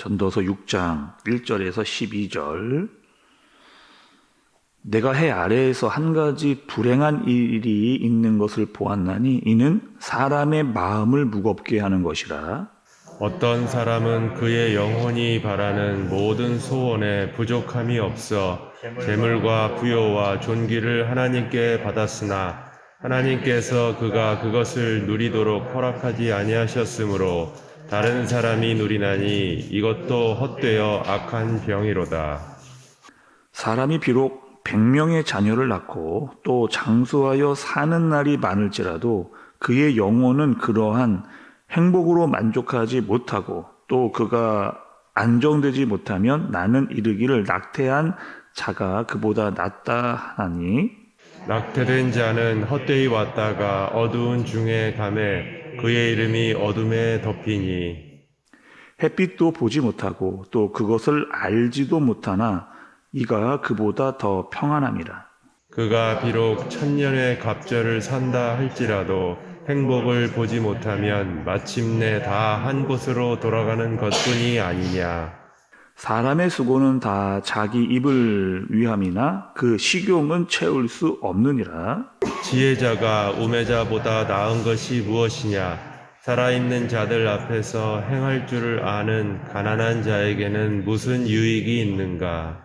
전도서 6장 1절에서 12절. 내가 해 아래에서 한 가지 불행한 일이 있는 것을 보았나니 이는 사람의 마음을 무겁게 하는 것이라. 어떤 사람은 그의 영혼이 바라는 모든 소원에 부족함이 없어 재물과 부요와 존귀를 하나님께 받았으나 하나님께서 그가 그것을 누리도록 허락하지 아니하셨으므로 다른 사람이 누리나니 이것도 헛되어 악한 병이로다. 사람이 비록 100명의 자녀를 낳고 또 장수하여 사는 날이 많을지라도 그의 영혼은 그러한 행복으로 만족하지 못하고 또 그가 안정되지 못하면 나는 이르기를 낙태한 자가 그보다 낫다 하나니. 낙태된 자는 헛되이 왔다가 어두운 중에 감에 그의 이름이 어둠에 덮이니 햇빛도 보지 못하고 또 그것을 알지도 못하나 이가 그보다 더 평안함이라. 그가 비록 천년의 갑절을 산다 할지라도 행복을 보지 못하면 마침내 다 한 곳으로 돌아가는 것뿐이 아니냐. 사람의 수고는 다 자기 입을 위함이나 그 식용은 채울 수 없느니라. 지혜자가 우매자보다 나은 것이 무엇이냐. 살아있는 자들 앞에서 행할 줄을 아는 가난한 자에게는 무슨 유익이 있는가.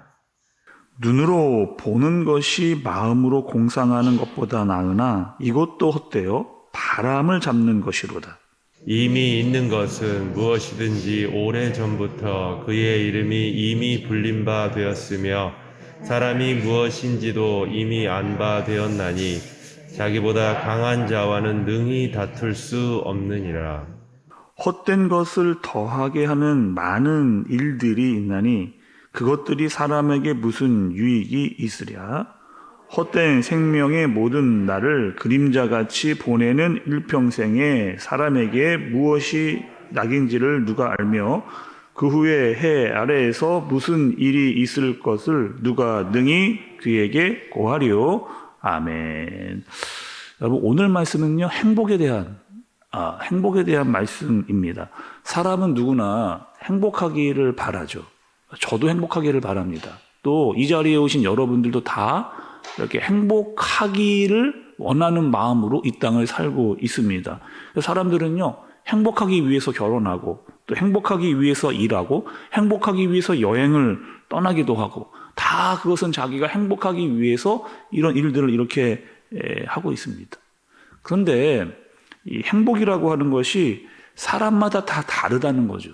눈으로 보는 것이 마음으로 공상하는 것보다 나으나 이것도 헛되어 바람을 잡는 것이로다. 이미 있는 것은 무엇이든지 오래전부터 그의 이름이 이미 불린 바 되었으며 사람이 무엇인지도 이미 안 바 되었나니 자기보다 강한 자와는 능히 다툴 수 없느니라. 헛된 것을 더하게 하는 많은 일들이 있나니 그것들이 사람에게 무슨 유익이 있으랴. 헛된 생명의 모든 날을 그림자같이 보내는 일평생에 사람에게 무엇이 낙인지를 누가 알며 그 후에 해 아래에서 무슨 일이 있을 것을 누가 능히 그에게 고하리요. 아멘. 여러분, 오늘 말씀은요, 행복에 대한 말씀입니다. 사람은 누구나 행복하기를 바라죠. 저도 행복하기를 바랍니다. 또 이 자리에 오신 여러분들도 다 이렇게 행복하기를 원하는 마음으로 이 땅을 살고 있습니다. 사람들은요, 행복하기 위해서 결혼하고 또 행복하기 위해서 일하고 행복하기 위해서 여행을 떠나기도 하고 다 그것은 자기가 행복하기 위해서 이런 일들을 이렇게 하고 있습니다. 그런데 이 행복이라고 하는 것이 사람마다 다 다르다는 거죠.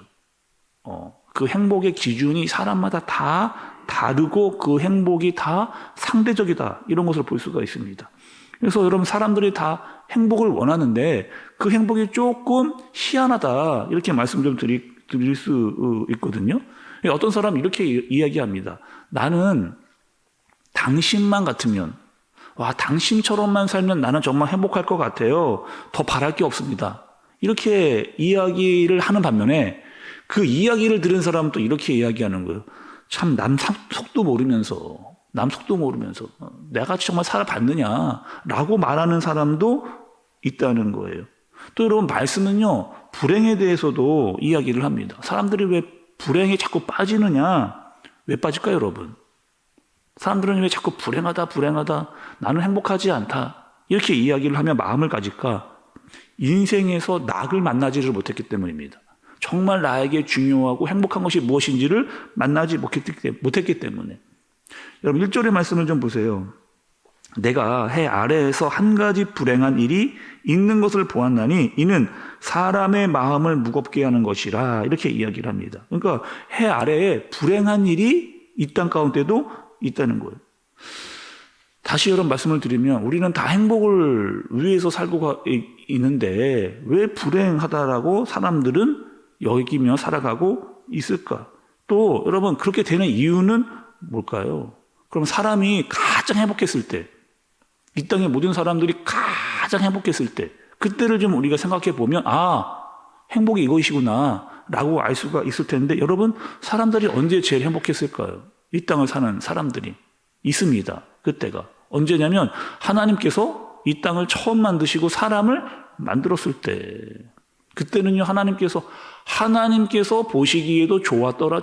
그 행복의 기준이 사람마다 다 다르고 그 행복이 다 상대적이다. 이런 것을 볼 수가 있습니다. 그래서 여러분, 사람들이 다 행복을 원하는데 그 행복이 조금 희한하다. 이렇게 말씀 좀 드릴 수 있거든요. 어떤 사람은 이렇게 이야기합니다. 나는 당신만 같으면, 당신처럼만 살면 나는 정말 행복할 것 같아요. 더 바랄 게 없습니다. 이렇게 이야기를 하는 반면에 그 이야기를 들은 사람은 또 이렇게 이야기하는 거예요. 참, 남 속도 모르면서 내가 정말 살아봤느냐라고 말하는 사람도 있다는 거예요. 또 여러분, 말씀은요, 불행에 대해서도 이야기를 합니다. 사람들이 왜 불행에 자꾸 빠지느냐? 왜 빠질까요, 여러분? 사람들은 왜 자꾸 불행하다, 나는 행복하지 않다, 이렇게 이야기를 하며 마음을 가질까? 인생에서 낙을 만나지를 못했기 때문입니다. 정말 나에게 중요하고 행복한 것이 무엇인지를 만나지 못했기 때문에. 여러분, 1절의 말씀을 좀 보세요. 내가 해 아래에서 한 가지 불행한 일이 있는 것을 보았나니 이는 사람의 마음을 무겁게 하는 것이라. 이렇게 이야기를 합니다. 그러니까 해 아래에 불행한 일이 이 땅 가운데도 있다는 거예요. 다시 여러분 말씀을 드리면 우리는 다 행복을 위해서 살고 있는데 왜 불행하다라고 사람들은 여기며 살아가고 있을까? 또 여러분, 그렇게 되는 이유는 뭘까요? 그럼 사람이 가장 행복했을 때, 이 땅의 모든 사람들이 가장 행복했을 때, 그때를 좀 우리가 생각해 보면 행복이 이것이구나 라고 알 수가 있을 텐데, 여러분, 사람들이 언제 제일 행복했을까요? 이 땅을 사는 사람들이 있습니다. 그때가 언제냐면 하나님께서 이 땅을 처음 만드시고 사람을 만들었을 때. 그때는요, 하나님께서 보시기에도 좋았더라.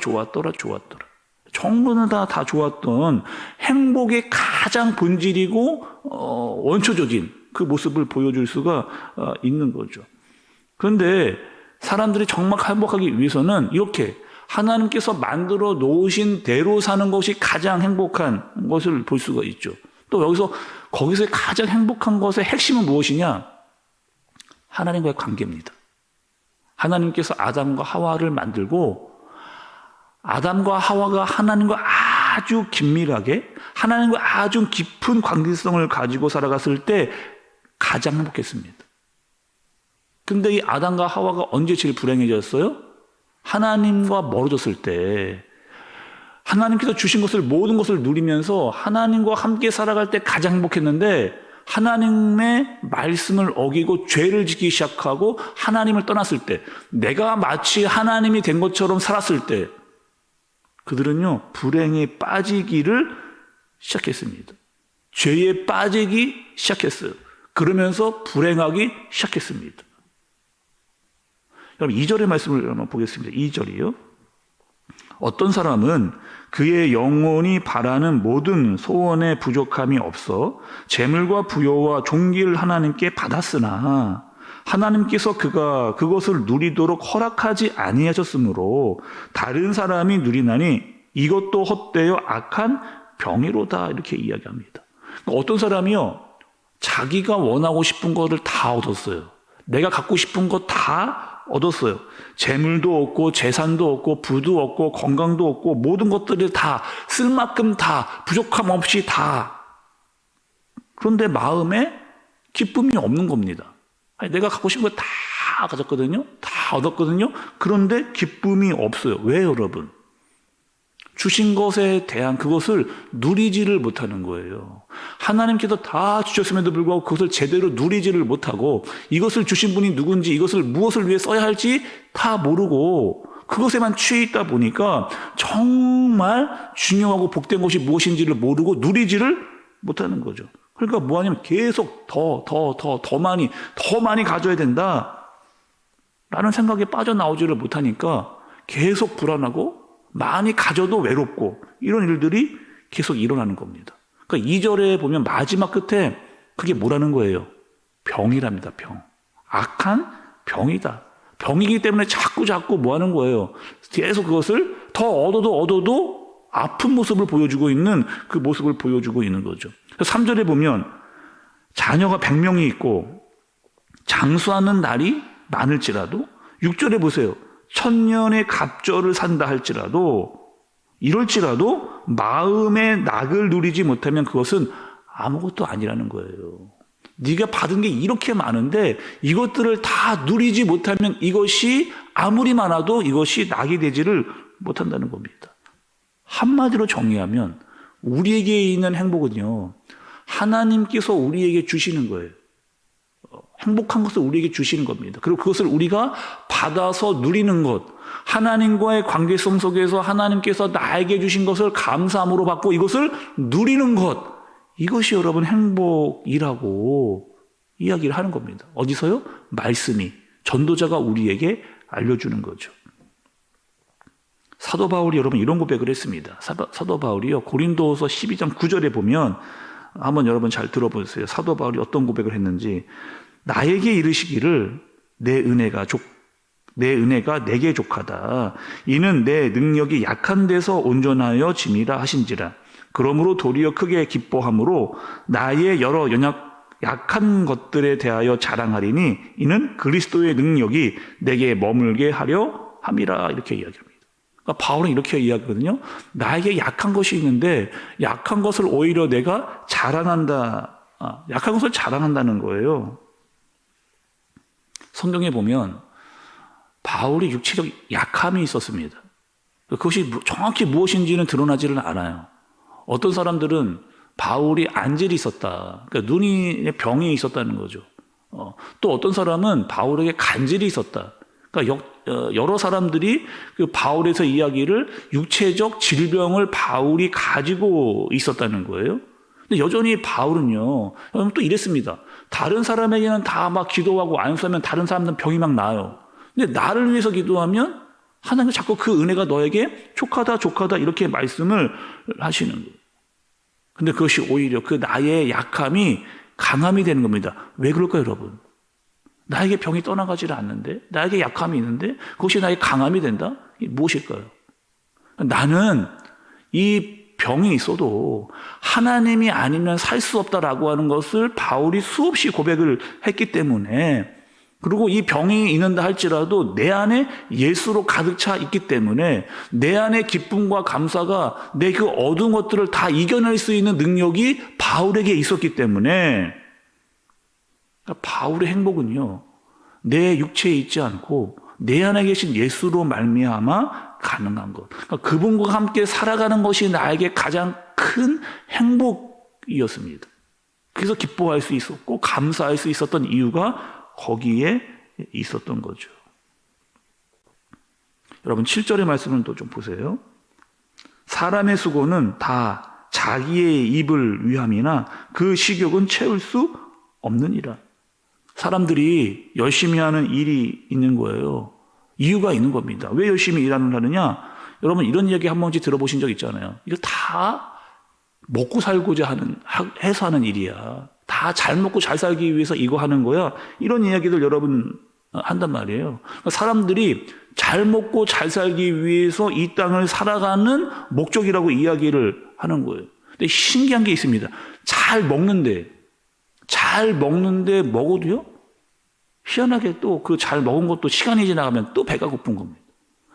전부 다 좋았던 행복의 가장 본질이고 원초적인 그 모습을 보여줄 수가 있는 거죠. 그런데 사람들이 정말 행복하기 위해서는 이렇게 하나님께서 만들어 놓으신 대로 사는 것이 가장 행복한 것을 볼 수가 있죠. 또 거기서 가장 행복한 것의 핵심은 무엇이냐? 하나님과의 관계입니다. 하나님께서 아담과 하와를 만들고 아담과 하와가 하나님과 아주 긴밀하게 하나님과 아주 깊은 관계성을 가지고 살아갔을 때 가장 행복했습니다. 근데 이 아담과 하와가 언제 제일 불행해졌어요? 하나님과 멀어졌을 때, 하나님께서 주신 모든 것을 누리면서 하나님과 함께 살아갈 때 가장 행복했는데, 하나님의 말씀을 어기고 죄를 짓기 시작하고 하나님을 떠났을 때, 내가 마치 하나님이 된 것처럼 살았을 때, 그들은요, 불행에 빠지기를 시작했습니다. 죄에 빠지기 시작했어요. 그러면서 불행하기 시작했습니다. 여러분 2절의 말씀을 한번 보겠습니다. 2절이요. 어떤 사람은 그의 영혼이 바라는 모든 소원에 부족함이 없어 재물과 부여와 존귀를 하나님께 받았으나 하나님께서 그가 그것을 누리도록 허락하지 아니하셨으므로 다른 사람이 누리나니 이것도 헛되어 악한 병이로다, 이렇게 이야기합니다. 어떤 사람이요, 자기가 원하고 싶은 것을 다 얻었어요. 내가 갖고 싶은 것 다 얻었어요. 재물도 얻고 재산도 얻고 부도 얻고 건강도 얻고 모든 것들을 다 쓸 만큼 다 부족함 없이 다. 그런데 마음에 기쁨이 없는 겁니다. 아니, 내가 갖고 싶은 거 다 가졌거든요. 다 얻었거든요. 그런데 기쁨이 없어요. 왜 여러분? 주신 것에 대한 그것을 누리지를 못하는 거예요. 하나님께서 다 주셨음에도 불구하고 그것을 제대로 누리지를 못하고 이것을 주신 분이 누군지 이것을 무엇을 위해 써야 할지 다 모르고 그것에만 취해 있다 보니까 정말 중요하고 복된 것이 무엇인지를 모르고 누리지를 못하는 거죠. 그러니까 뭐 하냐면 계속 더 많이 가져야 된다 라는 생각에 빠져나오지를 못하니까 계속 불안하고 많이 가져도 외롭고 이런 일들이 계속 일어나는 겁니다. 그러니까 2절에 보면 마지막 끝에 그게 뭐라는 거예요? 병이랍니다. 병. 악한 병이다. 병이기 때문에 자꾸 뭐 하는 거예요? 계속 그것을 더 얻어도 아픈 모습을 보여주고 있는 그 모습을 보여주고 있는 거죠. 3절에 보면 자녀가 100명이 있고 장수하는 날이 많을지라도 6절에 보세요. 1000년의 갑절을 산다 할지라도 이럴지라도 마음의 낙을 누리지 못하면 그것은 아무것도 아니라는 거예요. 네가 받은 게 이렇게 많은데 이것들을 다 누리지 못하면 이것이 아무리 많아도 이것이 낙이 되지를 못한다는 겁니다. 한마디로 정의하면 우리에게 있는 행복은요, 하나님께서 우리에게 주시는 거예요. 행복한 것을 우리에게 주시는 겁니다. 그리고 그것을 우리가 받아서 누리는 것, 하나님과의 관계성 속에서 하나님께서 나에게 주신 것을 감사함으로 받고 이것을 누리는 것, 이것이 여러분 행복이라고 이야기를 하는 겁니다. 어디서요? 말씀이, 전도자가 우리에게 알려주는 거죠. 사도 바울이 여러분 이런 고백을 했습니다. 사도 바울이요, 고린도서 12장 9절에 보면 한번 여러분 잘 들어보세요. 사도 바울이 어떤 고백을 했는지. 나에게 이르시기를 내 은혜가 내게 족하다. 이는 내 능력이 약한 데서 온전하여 짐이라 하신지라. 그러므로 도리어 크게 기뻐함으로 나의 여러 약한 것들에 대하여 자랑하리니 이는 그리스도의 능력이 내게 머물게 하려 함이라. 이렇게 이야기합니다. 그러니까 바울은 이렇게 이야기하거든요. 나에게 약한 것이 있는데 약한 것을 오히려 내가 자랑한다. 약한 것을 자랑한다는 거예요. 성경에 보면 바울이 육체적 약함이 있었습니다. 그것이 정확히 무엇인지는 드러나지는 않아요. 어떤 사람들은 바울이 안젤이 있었다. 그러니까 눈에 병이 있었다는 거죠. 또 어떤 사람은 바울에게 간질이 있었다. 그러니까 여러 사람들이 그 바울에서 이야기를 육체적 질병을 바울이 가지고 있었다는 거예요. 근데 여전히 바울은요, 여러분 또 이랬습니다. 다른 사람에게는 다 막 기도하고 안수하면 다른 사람들은 병이 막 나아요. 근데 나를 위해서 기도하면 하나님은 자꾸 그 은혜가 너에게 족하다 이렇게 말씀을 하시는 거예요. 근데 그것이 오히려 그 나의 약함이 강함이 되는 겁니다. 왜 그럴까요, 여러분? 나에게 병이 떠나가지를 않는데, 나에게 약함이 있는데 그것이 나의 강함이 된다? 이게 무엇일까요? 나는 이 병이 있어도 하나님이 아니면 살 수 없다라고 하는 것을 바울이 수없이 고백을 했기 때문에, 그리고 이 병이 있는다 할지라도 내 안에 예수로 가득 차 있기 때문에 내 안에 기쁨과 감사가 내 그 어두운 것들을 다 이겨낼 수 있는 능력이 바울에게 있었기 때문에, 바울의 행복은요, 내 육체에 있지 않고 내 안에 계신 예수로 말미암아 가능한 것. 그러니까 그분과 함께 살아가는 것이 나에게 가장 큰 행복이었습니다. 그래서 기뻐할 수 있었고 감사할 수 있었던 이유가 거기에 있었던 거죠. 여러분 7절의 말씀을 또 좀 보세요. 사람의 수고는 다 자기의 입을 위함이나 그 식욕은 채울 수 없느니라. 사람들이 열심히 하는 일이 있는 거예요. 이유가 있는 겁니다. 왜 열심히 일하느냐? 여러분 이런 이야기 한 번씩 들어보신 적 있잖아요. 이거 다 먹고 살고자 해서 하는 일이야. 다 잘 먹고 잘 살기 위해서 이거 하는 거야. 이런 이야기들 여러분 한단 말이에요. 사람들이 잘 먹고 잘 살기 위해서 이 땅을 살아가는 목적이라고 이야기를 하는 거예요. 근데 신기한 게 있습니다. 잘 먹는데 먹어도요, 희한하게 또 그 잘 먹은 것도 시간이 지나가면 또 배가 고픈 겁니다.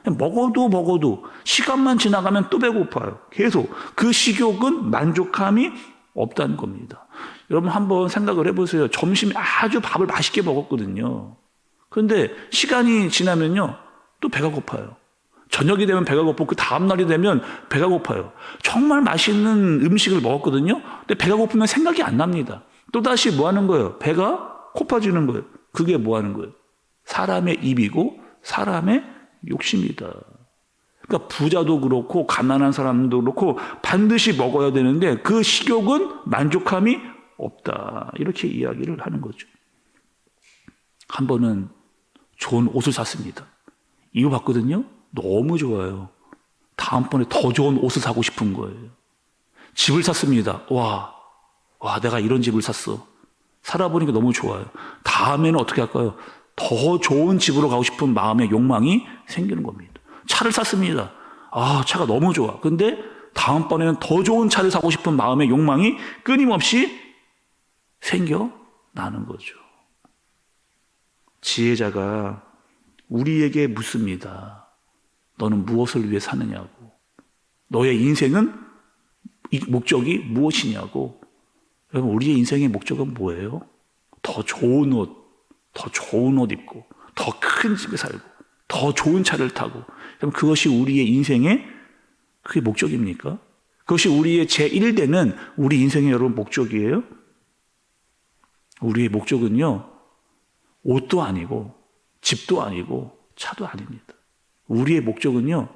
먹어도 시간만 지나가면 또 배고파요. 계속 그 식욕은 만족함이 없다는 겁니다. 여러분 한번 생각을 해보세요. 점심에 아주 밥을 맛있게 먹었거든요. 그런데 시간이 지나면요 또 배가 고파요. 저녁이 되면 배가 고프고 그 다음날이 되면 배가 고파요. 정말 맛있는 음식을 먹었거든요. 근데 배가 고프면 생각이 안 납니다. 또다시 뭐 하는 거예요? 배가 고파지는 거예요. 그게 뭐 하는 거예요? 사람의 입이고 사람의 욕심이다. 그러니까 부자도 그렇고 가난한 사람도 그렇고 반드시 먹어야 되는데 그 식욕은 만족함이 없다. 이렇게 이야기를 하는 거죠. 한 번은 좋은 옷을 샀습니다. 입어봤거든요. 너무 좋아요. 다음번에 더 좋은 옷을 사고 싶은 거예요. 집을 샀습니다. 와, 내가 이런 집을 샀어. 살아보니까 너무 좋아요. 다음에는 어떻게 할까요? 더 좋은 집으로 가고 싶은 마음의 욕망이 생기는 겁니다. 차를 샀습니다. 차가 너무 좋아. 근데 다음번에는 더 좋은 차를 사고 싶은 마음의 욕망이 끊임없이 생겨나는 거죠. 지혜자가 우리에게 묻습니다. 너는 무엇을 위해 사느냐고. 너의 인생은 목적이 무엇이냐고. 여러분 우리의 인생의 목적은 뭐예요? 더 좋은 옷 입고 더 큰 집에 살고 더 좋은 차를 타고. 그럼 그것이 우리의 인생의 그게 목적입니까? 그것이 우리의 제1되는 우리 인생의 여러분 목적이에요? 우리의 목적은요, 옷도 아니고 집도 아니고 차도 아닙니다. 우리의 목적은요,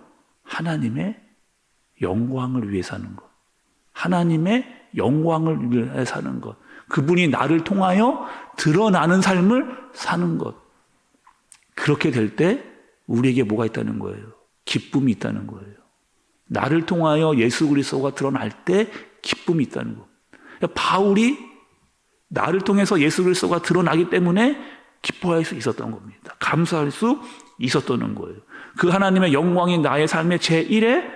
하나님의 영광을 위해 사는 것. 하나님의 영광을 위해 사는 것. 그분이 나를 통하여 드러나는 삶을 사는 것. 그렇게 될 때 우리에게 뭐가 있다는 거예요? 기쁨이 있다는 거예요. 나를 통하여 예수 그리스도가 드러날 때 기쁨이 있다는 것. 바울이 나를 통해서 예수 그리스도가 드러나기 때문에 기뻐할 수 있었던 겁니다. 감사할 수 있었던 거예요. 그 하나님의 영광이 나의 삶의 제1의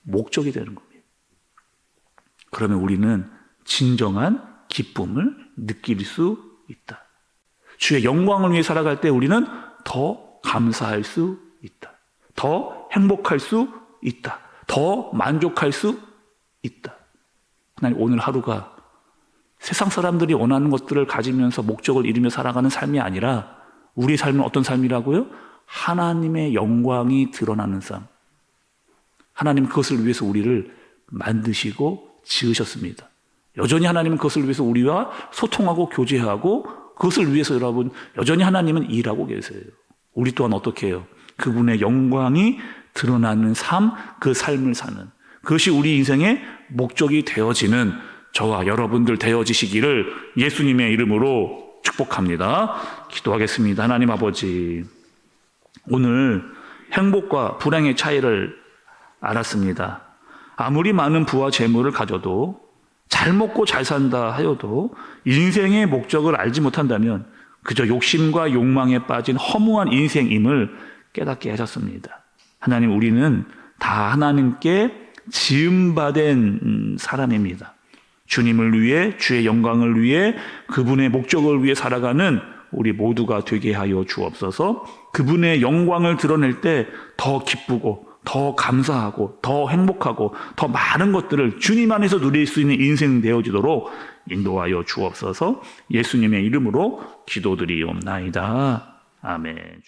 목적이 되는 겁니다. 그러면 우리는 진정한 기쁨을 느낄 수 있다. 주의 영광을 위해 살아갈 때 우리는 더 감사할 수 있다. 더 행복할 수 있다. 더 만족할 수 있다. 하나님 오늘 하루가 세상 사람들이 원하는 것들을 가지면서 목적을 이루며 살아가는 삶이 아니라 우리의 삶은 어떤 삶이라고요? 하나님의 영광이 드러나는 삶. 하나님 그것을 위해서 우리를 만드시고 지으셨습니다. 여전히 하나님은 그것을 위해서 우리와 소통하고 교제하고 그것을 위해서 여러분 여전히 하나님은 일하고 계세요. 우리 또한 어떻게 해요? 그분의 영광이 드러나는 삶, 그 삶을 사는 그것이 우리 인생의 목적이 되어지는 저와 여러분들 되어지시기를 예수님의 이름으로 축복합니다. 기도하겠습니다. 하나님 아버지, 오늘 행복과 불행의 차이를 알았습니다. 아무리 많은 부와 재물을 가져도, 잘 먹고 잘 산다 하여도 인생의 목적을 알지 못한다면 그저 욕심과 욕망에 빠진 허무한 인생임을 깨닫게 하셨습니다. 하나님, 우리는 다 하나님께 지음받은 사람입니다. 주님을 위해, 주의 영광을 위해, 그분의 목적을 위해 살아가는 우리 모두가 되게 하여 주옵소서. 그분의 영광을 드러낼 때 더 기쁘고 더 감사하고 더 행복하고 더 많은 것들을 주님 안에서 누릴 수 있는 인생 되어지도록 인도하여 주옵소서. 예수님의 이름으로 기도드리옵나이다. 아멘.